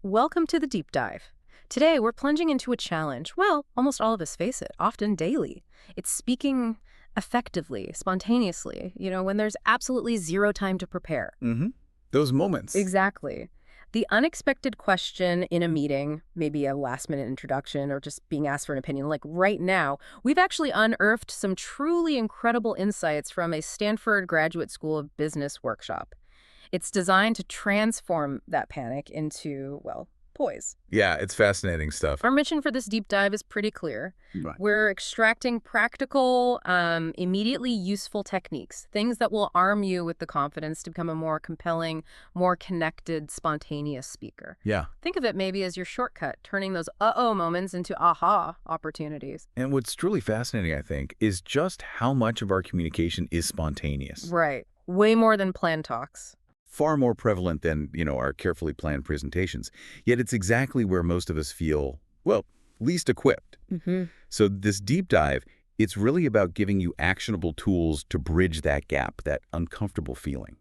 Welcome to the deep dive. Today, we're plunging into a challenge. Well, almost all of us face it, often daily. It's speaking effectively, spontaneously, when there's absolutely zero time to prepare. Mm-hmm. Those moments. Exactly. The unexpected question in a meeting, maybe a last-minute introduction or just being asked for an opinion, like right now, we've actually unearthed some truly incredible insights from a Stanford Graduate School of Business workshop. It's designed to transform that panic into, well, poise. Yeah, it's fascinating stuff. Our mission for this deep dive is pretty clear. Right. We're extracting practical, immediately useful techniques, things that will arm you with the confidence to become a more compelling, more connected, spontaneous speaker. Yeah. Think of it maybe as your shortcut, turning those uh-oh moments into aha opportunities. And what's truly fascinating, I think, is just how much of our communication is spontaneous. Right. Way more than planned talks. Far more prevalent than, our carefully planned presentations. Yet it's exactly where most of us feel, well, least equipped. Mm-hmm. So this deep dive, it's really about giving you actionable tools to bridge that gap, that uncomfortable feeling.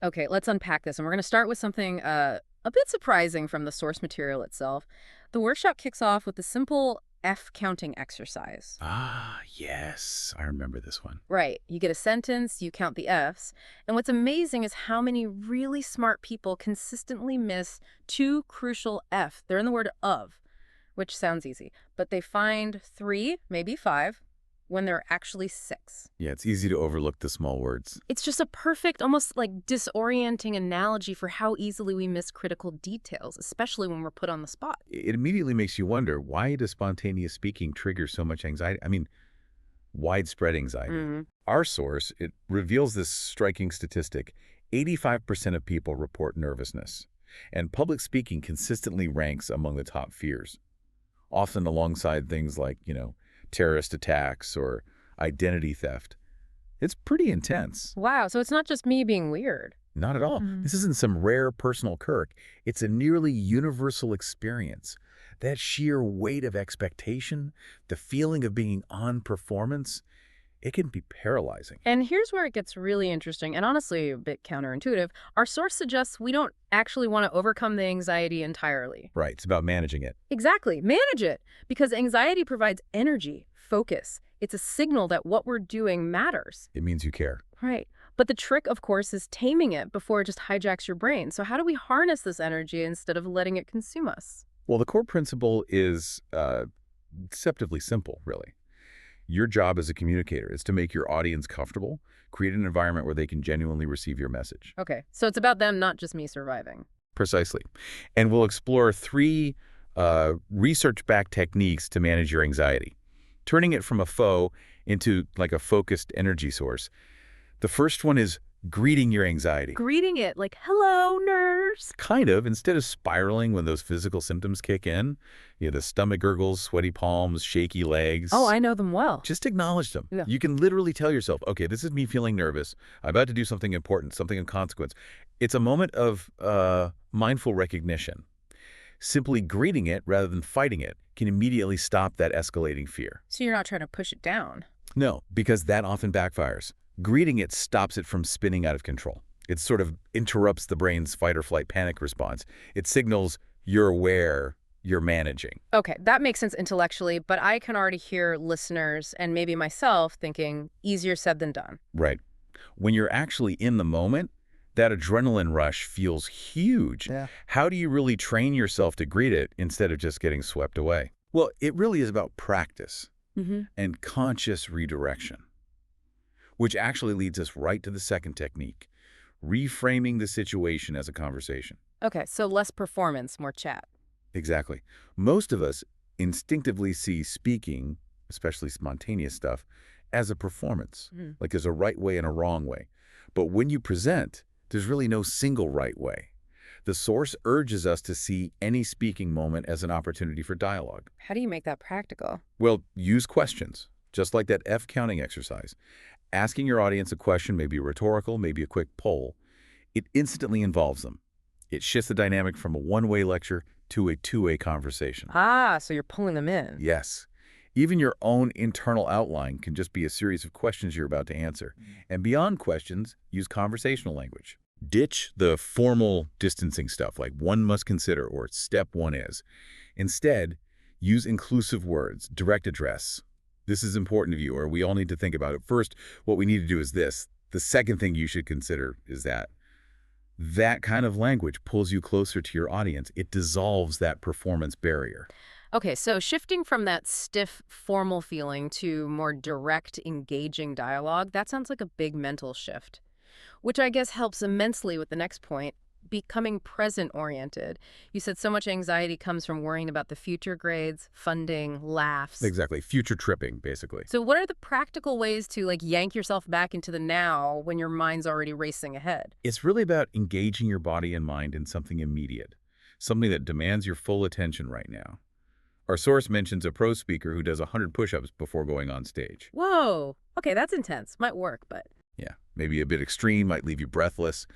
Okay, let's unpack this. And we're going to start with something a bit surprising from the source material itself. The workshop kicks off with a simple F-counting exercise. Ah, yes. I remember this one. Right. You get a sentence, you count the Fs. And what's amazing is how many really smart people consistently miss two crucial F. They're in the word of, which sounds easy. But they find three, maybe five, when they're actually six. Yeah, it's easy to overlook the small words. It's just a perfect, almost like disorienting analogy for how easily we miss critical details, especially when we're put on the spot. It immediately makes you wonder, why does spontaneous speaking trigger so much anxiety? I mean, widespread anxiety. Mm-hmm. Our source, it reveals this striking statistic. 85% of people report nervousness, and public speaking consistently ranks among the top fears, often alongside things like, terrorist attacks or identity theft. It's pretty intense. Wow, so it's not just me being weird. Not at all. This isn't some rare personal quirk. It's a nearly universal experience. That sheer weight of expectation, the feeling of being on performance, it can be paralyzing. And here's where it gets really interesting and honestly a bit counterintuitive. Our source suggests we don't actually want to overcome the anxiety entirely. Right, it's about managing it. Exactly. Manage it. Because anxiety provides energy, focus. It's a signal that what we're doing matters. It means you care. Right. But the trick, of course, is taming it before it just hijacks your brain. So how do we harness this energy instead of letting it consume us? Well, the core principle is deceptively simple, really. Your job as a communicator is to make your audience comfortable, create an environment where they can genuinely receive your message. Okay. So it's about them, not just me surviving. Precisely. And we'll explore three research-backed techniques to manage your anxiety, turning it from a foe into like a focused energy source. The first one is greeting your anxiety. Greeting it like, hello, nerves. Kind of, instead of spiraling when those physical symptoms kick in, the stomach gurgles, sweaty palms, shaky legs. Oh, I know them well. Just acknowledge them. Yeah. You can literally tell yourself, okay, this is me feeling nervous. I'm about to do something important, something of consequence. It's a moment of mindful recognition. Simply greeting it rather than fighting it can immediately stop that escalating fear. So you're not trying to push it down. No, because that often backfires. Greeting it stops it from spinning out of control. It sort of interrupts the brain's fight or flight panic response. It signals you're aware, you're managing. Okay, that makes sense intellectually, but I can already hear listeners and maybe myself thinking easier said than done. Right. When you're actually in the moment, that adrenaline rush feels huge. Yeah. How do you really train yourself to greet it instead of just getting swept away? Well, it really is about practice and conscious redirection, which actually leads us right to the second technique, reframing the situation as a conversation. Okay, so less performance, more chat. Exactly. Most of us instinctively see speaking, especially spontaneous stuff, as a performance, like there's a right way and a wrong way. But when you present, there's really no single right way. The source urges us to see any speaking moment as an opportunity for dialogue. How do you make that practical? Well, use questions, just like that F-counting exercise. Asking your audience a question may be rhetorical, maybe a quick poll. It instantly involves them. It shifts the dynamic from a one-way lecture to a two-way conversation. Ah, so you're pulling them in. Yes. Even your own internal outline can just be a series of questions you're about to answer. And beyond questions, use conversational language. Ditch the formal distancing stuff like "one must consider" or "step one is." Instead, use inclusive words, direct address. This is important to you, or we all need to think about it. First, what we need to do is this. The second thing you should consider is that. That kind of language pulls you closer to your audience. It dissolves that performance barrier. Okay, so shifting from that stiff, formal feeling to more direct, engaging dialogue, that sounds like a big mental shift, which I guess helps immensely with the next point, becoming present-oriented. You said so much anxiety comes from worrying about the future grades, funding, laughs. Exactly. Future tripping, basically. So what are the practical ways to, like, yank yourself back into the now when your mind's already racing ahead? It's really about engaging your body and mind in something immediate, something that demands your full attention right now. Our source mentions a pro speaker who does 100 push-ups before going on stage. Whoa. Okay, that's intense. Might work, but... Yeah, maybe a bit extreme, might leave you breathless.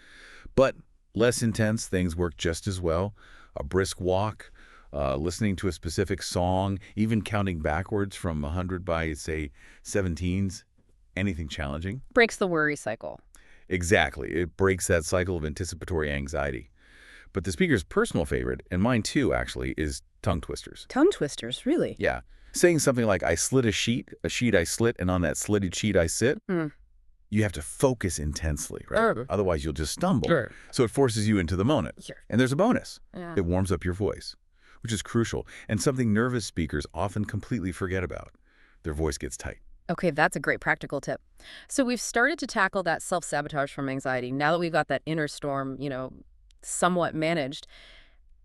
But less intense things work just as well. A brisk walk, listening to a specific song, even counting backwards from 100 by, say, 17s, anything challenging. Breaks the worry cycle. Exactly. It breaks that cycle of anticipatory anxiety. But the speaker's personal favorite, and mine too, actually, is tongue twisters. Tongue twisters, really? Yeah. Saying something like, "I slit a sheet I slit, and on that slitted sheet I sit." Hmm. You have to focus intensely, right? Sure. Otherwise, you'll just stumble. Sure. So it forces you into the moment. Sure. And there's a bonus. Yeah. It warms up your voice, which is crucial, and something nervous speakers often completely forget about. Their voice gets tight. Okay, that's a great practical tip. So we've started to tackle that self-sabotage from anxiety. Now that we've got that inner storm, somewhat managed,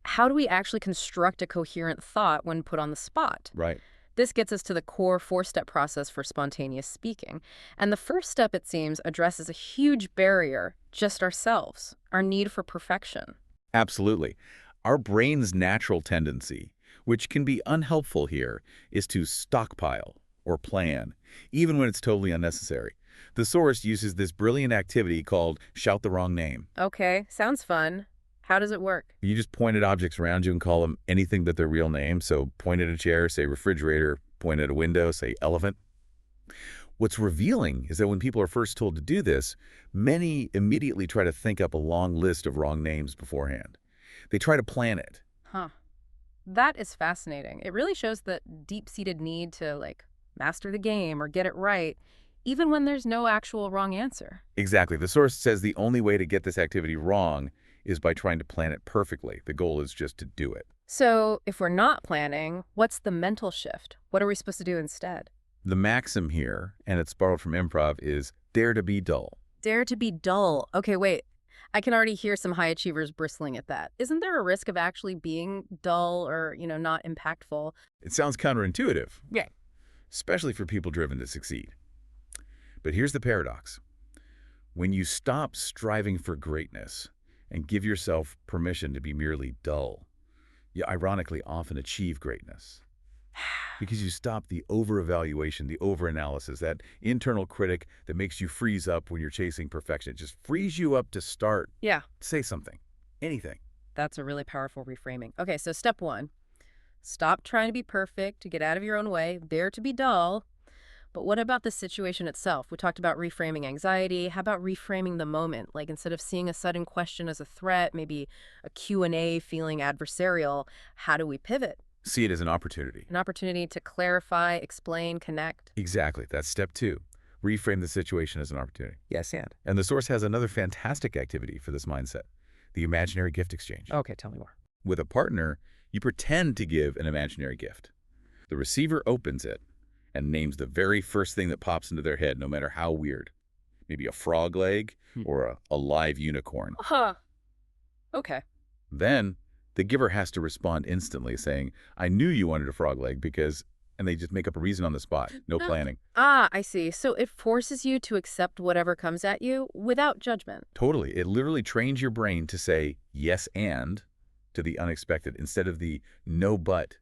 how do we actually construct a coherent thought when put on the spot? Right. This gets us to the core four-step process for spontaneous speaking. And the first step, it seems, addresses a huge barrier, just ourselves, our need for perfection. Absolutely. Our brain's natural tendency, which can be unhelpful here, is to stockpile or plan, even when it's totally unnecessary. The source uses this brilliant activity called shout the wrong name. Okay, sounds fun. How does it work? You just point at objects around you and call them anything but their real name. So point at a chair, say refrigerator, point at a window, say elephant. What's revealing is that when people are first told to do this, many immediately try to think up a long list of wrong names beforehand. They try to plan it. Huh. That is fascinating. It really shows that deep-seated need to, master the game or get it right, even when there's no actual wrong answer. Exactly. The source says the only way to get this activity wrong is by trying to plan it perfectly. The goal is just to do it. So if we're not planning, what's the mental shift? What are we supposed to do instead? The maxim here, and it's borrowed from improv, is dare to be dull. Dare to be dull. Okay, wait. I can already hear some high achievers bristling at that. Isn't there a risk of actually being dull or, not impactful? It sounds counterintuitive. Yeah. Especially for people driven to succeed. But here's the paradox. When you stop striving for greatness and give yourself permission to be merely dull, you ironically often achieve greatness. Because you stop the over-evaluation, the over-analysis, that internal critic that makes you freeze up when you're chasing perfection. It just frees you up to start. Yeah. Say something. Anything. That's a really powerful reframing. Okay, so step one, stop trying to be perfect, to get out of your own way, dare to be dull. But what about the situation itself? We talked about reframing anxiety. How about reframing the moment? Like instead of seeing a sudden question as a threat, maybe a Q&A feeling adversarial, how do we pivot? See it as an opportunity. An opportunity to clarify, explain, connect. Exactly. That's step two. Reframe the situation as an opportunity. Yes, and? And the source has another fantastic activity for this mindset, the imaginary gift exchange. Okay, tell me more. With a partner, you pretend to give an imaginary gift. The receiver opens it and names the very first thing that pops into their head, no matter how weird. Maybe a frog leg or a live unicorn. Huh. Okay. Then the giver has to respond instantly saying, "I knew you wanted a frog leg because," and they just make up a reason on the spot. No planning. Ah, I see. So it forces you to accept whatever comes at you without judgment. Totally. It literally trains your brain to say yes and to the unexpected instead of the no but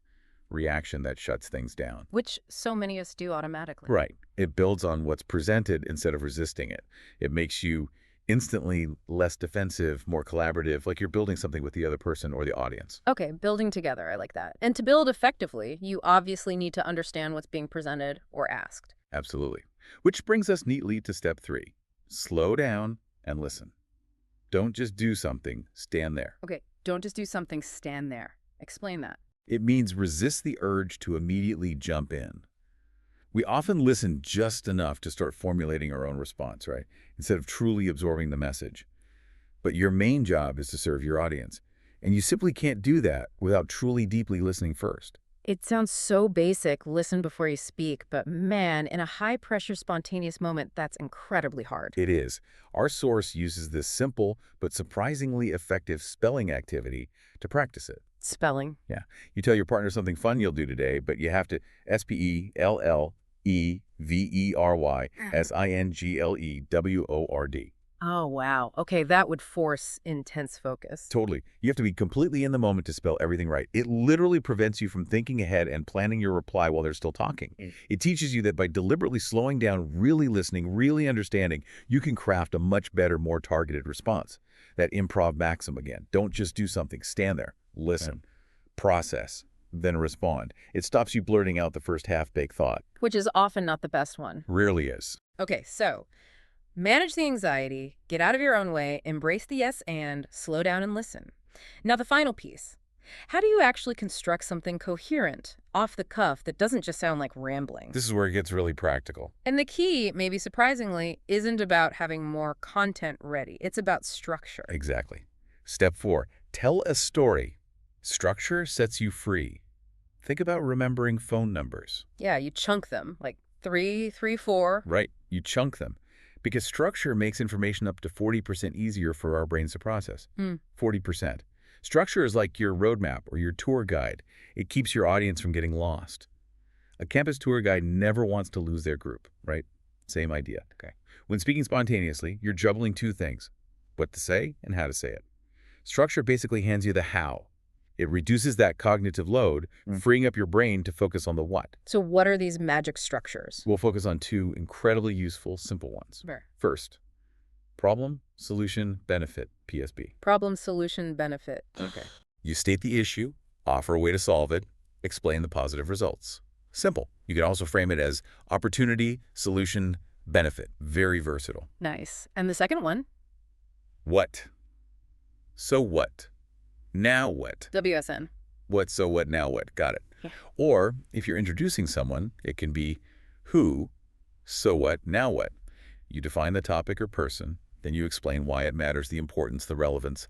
reaction that shuts things down. Which so many of us do automatically. Right. It builds on what's presented instead of resisting it. It makes you instantly less defensive, more collaborative, like you're building something with the other person or the audience. Okay, building together. I like that. And to build effectively, you obviously need to understand what's being presented or asked. Absolutely. Which brings us neatly to step three. Slow down and listen. Don't just do something, stand there. Okay, don't just do something, stand there. Explain that. It means resist the urge to immediately jump in. We often listen just enough to start formulating our own response, right? Instead of truly absorbing the message. But your main job is to serve your audience. And you simply can't do that without truly deeply listening first. It sounds so basic, listen before you speak, but man, in a high-pressure, spontaneous moment, that's incredibly hard. It is. Our source uses this simple but surprisingly effective spelling activity to practice it. Spelling. Yeah. You tell your partner something fun you'll do today, but you have to spelleveringleword. Oh, wow. Okay, that would force intense focus. Totally. You have to be completely in the moment to spell everything right. It literally prevents you from thinking ahead and planning your reply while they're still talking. It teaches you that by deliberately slowing down, really listening, really understanding, you can craft a much better, more targeted response. That improv maxim again. Don't just do something. Stand there. Listen. Process. Then respond. It stops you blurting out the first half-baked thought. Which is often not the best one. Rarely is. Okay, so manage the anxiety, get out of your own way, embrace the yes and, slow down and listen. Now the final piece. How do you actually construct something coherent, off the cuff, that doesn't just sound like rambling? This is where it gets really practical. And the key, maybe surprisingly, isn't about having more content ready. It's about structure. Exactly. Step 4. Tell a story. Structure sets you free. Think about remembering phone numbers. Yeah, you chunk them, like 3, 3, 4. Right. You chunk them. Because structure makes information up to 40% easier for our brains to process. 40%. Structure is like your roadmap or your tour guide. It keeps your audience from getting lost. A campus tour guide never wants to lose their group, right? Same idea. Okay. When speaking spontaneously, you're juggling two things: what to say and how to say it. Structure basically hands you the how. It reduces that cognitive load, freeing up your brain to focus on the what. So what are these magic structures? We'll focus on two incredibly useful, simple ones. Sure. First, problem, solution, benefit, PSB. Problem, solution, benefit. Okay. You state the issue, offer a way to solve it, explain the positive results. Simple. You can also frame it as opportunity, solution, benefit. Very versatile. Nice. And the second one? What? So what? Now what? WSN. What, so what, now what? Got it. Yeah. Or if you're introducing someone, it can be who, so what, now what? You define the topic or person, then you explain why it matters, the importance, the relevance,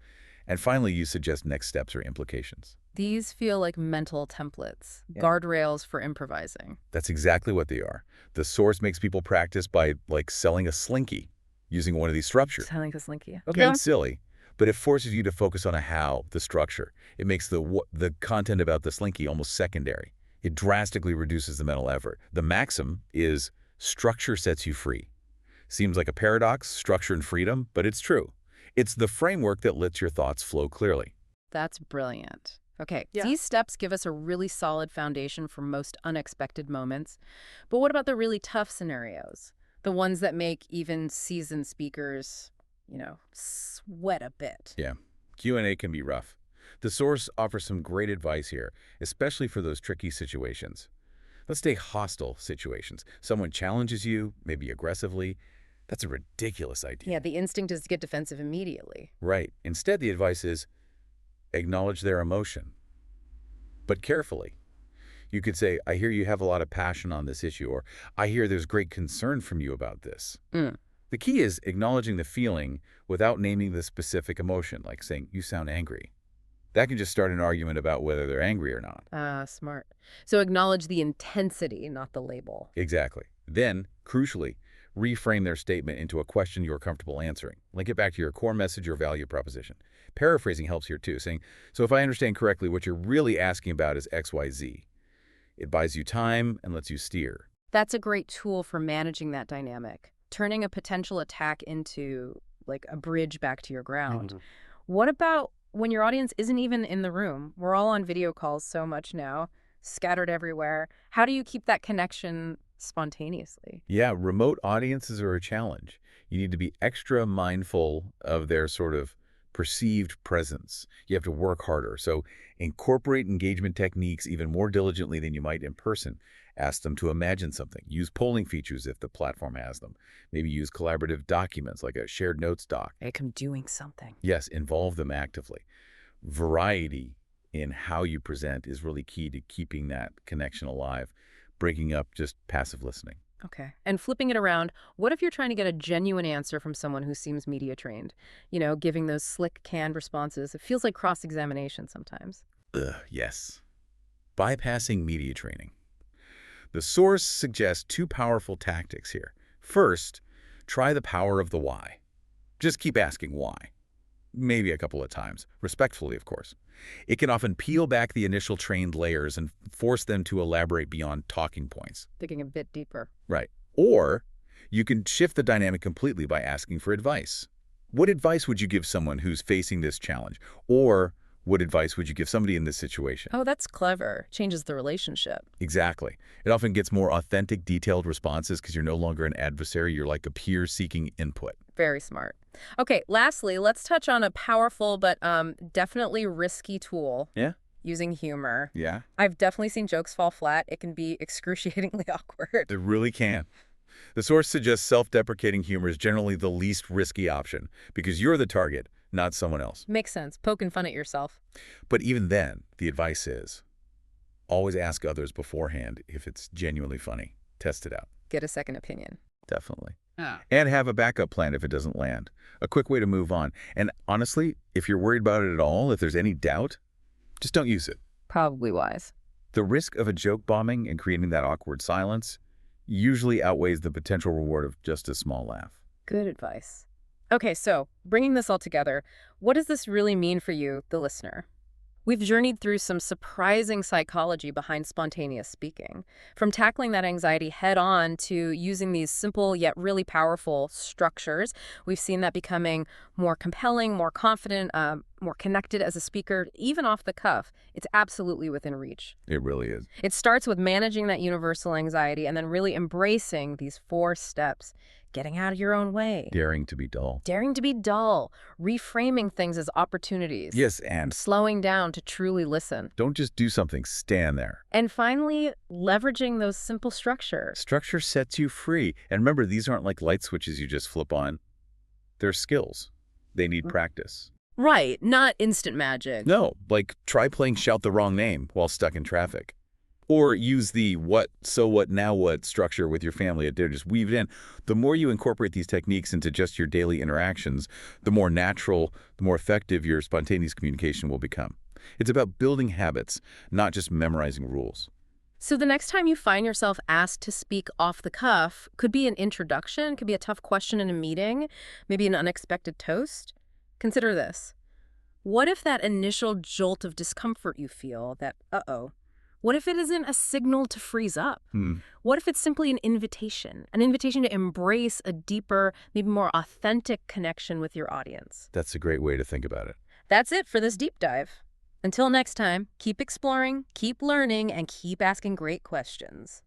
and finally you suggest next steps or implications. These feel like mental templates, Yeah. guardrails for improvising. That's exactly what they are. The source makes people practice by, like, selling a slinky using one of these structures. Sounding like a slinky. Okay, it's silly, but it forces you to focus on a how, the structure. It makes the content about the slinky almost secondary. It drastically reduces the mental effort. The maxim is structure sets you free. Seems like a paradox, structure and freedom, but it's true. It's the framework that lets your thoughts flow clearly. That's brilliant. Okay, Yeah. these steps give us a really solid foundation for most unexpected moments. But what about the really tough scenarios? The ones that make even seasoned speakers, sweat a bit. Yeah, Q&A can be rough. The source offers some great advice here, especially for those tricky situations. Let's take hostile situations. Someone challenges you, maybe aggressively. That's a ridiculous idea. Yeah, the instinct is to get defensive immediately. Right. Instead, the advice is acknowledge their emotion, but carefully. You could say, I hear you have a lot of passion on this issue, or I hear there's great concern from you about this. The key is acknowledging the feeling without naming the specific emotion, like saying, you sound angry. That can just start an argument about whether they're angry or not. Ah, smart. So acknowledge the intensity, not the label. Exactly. Then, crucially, reframe their statement into a question you're comfortable answering. Link it back to your core message or value proposition. Paraphrasing helps here too, saying, so if I understand correctly, what you're really asking about is XYZ. It buys you time and lets you steer. That's a great tool for managing that dynamic, turning a potential attack into, like, a bridge back to your ground. What about when your audience isn't even in the room? We're all on video calls so much now, scattered everywhere. How do you keep that connection spontaneously? Yeah, remote audiences are a challenge. You need to be extra mindful of their sort of perceived presence. You have to work harder. So incorporate engagement techniques even more diligently than you might in person. Ask them to imagine something. Use polling features if the platform has them. Maybe use collaborative documents like a shared notes doc. Like I'm doing something. Yes, involve them actively. Variety in how you present is really key to keeping that connection alive, breaking up just passive listening. Okay. And flipping it around, what if you're trying to get a genuine answer from someone who seems media trained? Giving those slick, canned responses. It feels like cross-examination sometimes. Ugh, yes. Bypassing media training. The source suggests two powerful tactics here. First, try the power of the why. Just keep asking why. Maybe a couple of times, respectfully, of course. It can often peel back the initial trained layers and force them to elaborate beyond talking points. Digging a bit deeper. Right. Or you can shift the dynamic completely by asking for advice. What advice would you give someone who's facing this challenge? Or what advice would you give somebody in this situation? Oh, that's clever. Changes the relationship. Exactly. It often gets more authentic, detailed responses because you're no longer an adversary. You're like a peer seeking input. Very smart. Okay, lastly, let's touch on a powerful but definitely risky tool. Yeah? Using humor. Yeah? I've definitely seen jokes fall flat. It can be excruciatingly awkward. It really can. The source suggests self-deprecating humor is generally the least risky option because you're the target, not someone else. Makes sense. Poking fun at yourself. But even then, the advice is always ask others beforehand if it's genuinely funny. Test it out. Get a second opinion. Definitely. Ah. And have a backup plan if it doesn't land. A quick way to move on. And honestly, if you're worried about it at all, if there's any doubt, just don't use it. Probably wise. The risk of a joke bombing and creating that awkward silence usually outweighs the potential reward of just a small laugh. Good advice. Okay, so bringing this all together, what does this really mean for you, the listener? We've journeyed through some surprising psychology behind spontaneous speaking, from tackling that anxiety head on to using these simple yet really powerful structures. We've seen that becoming more compelling, more confident, more connected as a speaker, even off the cuff. It's absolutely within reach. It really is. It starts with managing that universal anxiety and then really embracing these 4 steps. Getting out of your own way. Daring to be dull. Daring to be dull. Reframing things as opportunities. Yes, and Slowing down to truly listen. don't just do something, stand there. And finally, leveraging those simple structures. Structure sets you free. And remember, these aren't like light switches you just flip on. They're skills. They need practice. Right, not instant magic. No, like try playing Shout the Wrong Name while stuck in traffic. Or use the what, so what, now what structure with your family at dinner. Just weave it in. The more you incorporate these techniques into just your daily interactions, the more natural, the more effective your spontaneous communication will become. It's about building habits, not just memorizing rules. So the next time you find yourself asked to speak off the cuff, could be an introduction, could be a tough question in a meeting, maybe an unexpected toast. Consider this. What if that initial jolt of discomfort you feel, that uh-oh, what if it isn't a signal to freeze up? What if it's simply an invitation to embrace a deeper, maybe more authentic connection with your audience? That's a great way to think about it. That's it for this deep dive. Until next time, keep exploring, keep learning, and keep asking great questions.